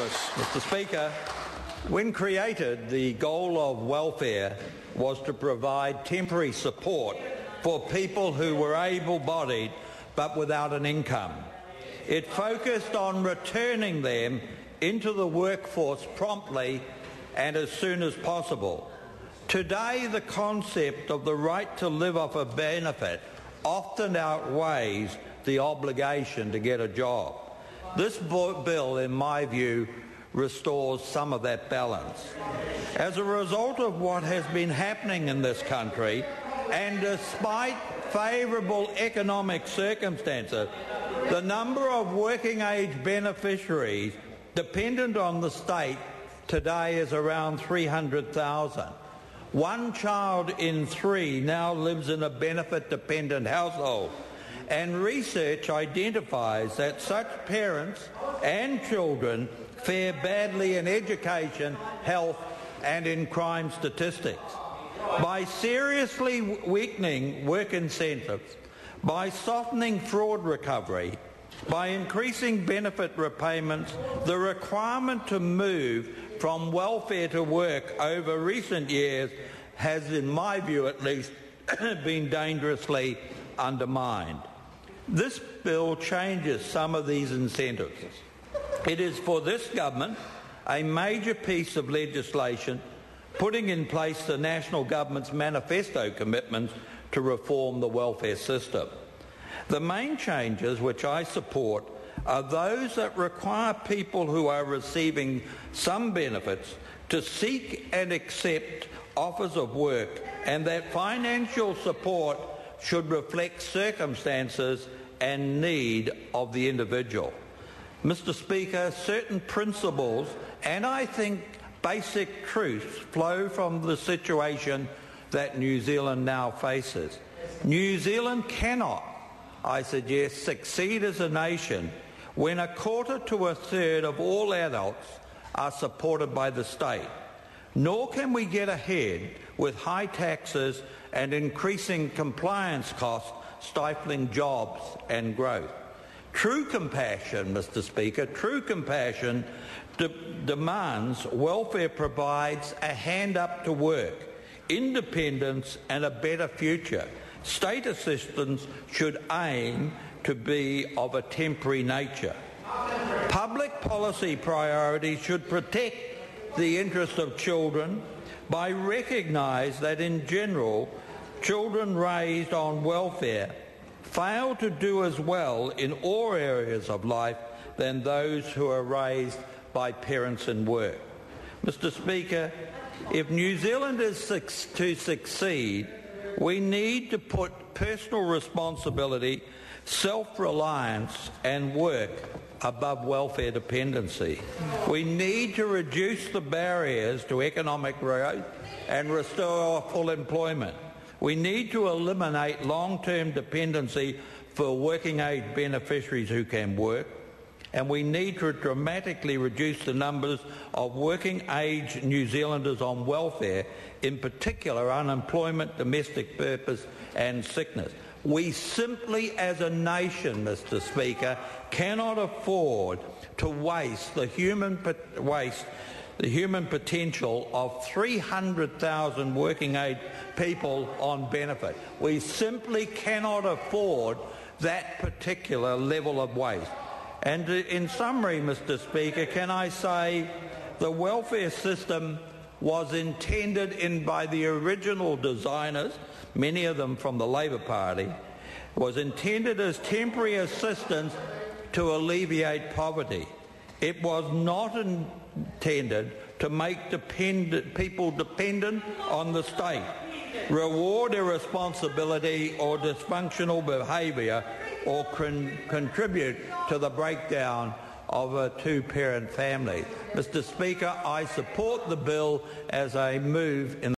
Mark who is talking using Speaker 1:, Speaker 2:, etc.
Speaker 1: Mr. Speaker, when created, the goal of welfare was to provide temporary support for people who were able-bodied but without an income. It focused on returning them into the workforce promptly and as soon as possible. Today, the concept of the right to live off a benefit often outweighs the obligation to get a job. This bill, in my view, restores some of that balance. As a result of what has been happening in this country, and despite favourable economic circumstances, the number of working-age beneficiaries dependent on the state today is around 300,000. One child in three now lives in a benefit-dependent household, and research identifies that such parents and children fare badly in education, health and in crime statistics. By seriously weakening work incentives, by softening fraud recovery, by increasing benefit repayments, the requirement to move from welfare to work over recent years has, in my view at least, been dangerously undermined. This bill changes some of these incentives. It is for this government a major piece of legislation putting in place the national government's manifesto commitments to reform the welfare system. The main changes which I support are those that require people who are receiving some benefits to seek and accept offers of work, and that financial support should reflect circumstances and need of the individual. Mr. Speaker, certain principles and I think basic truths flow from the situation that New Zealand now faces. New Zealand cannot, I suggest, succeed as a nation when a quarter to a third of all adults are supported by the state. Nor can we get ahead with high taxes and increasing compliance costs stifling jobs and growth. True compassion, Mr. Speaker, true compassion demands welfare provides a hand up to work, independence and a better future. State assistance should aim to be of a temporary nature. Public policy priorities should protect the interests of children by recognise that in general children raised on welfare fail to do as well in all areas of life than those who are raised by parents in work. Mr. Speaker, if New Zealand is to succeed, we need to put personal responsibility, self-reliance and work above welfare dependency. We need to reduce the barriers to economic growth and restore full employment. We need to eliminate long-term dependency for working-age beneficiaries who can work, and we need to dramatically reduce the numbers of working-age New Zealanders on welfare, in particular unemployment, domestic purpose and sickness. We simply, as a nation, Mr. Speaker, cannot afford to waste the human potential of 300,000 working-age people on benefit. We simply cannot afford that particular level of waste. And in summary, Mr. Speaker, can I say the welfare system was intended by the original designers, many of them from the Labour Party, was intended as temporary assistance to alleviate poverty. It was not intended to make people dependent on the state, reward irresponsibility or dysfunctional behaviour, or contribute to the breakdown of a two-parent family. Mr. Speaker, I support the bill as a move in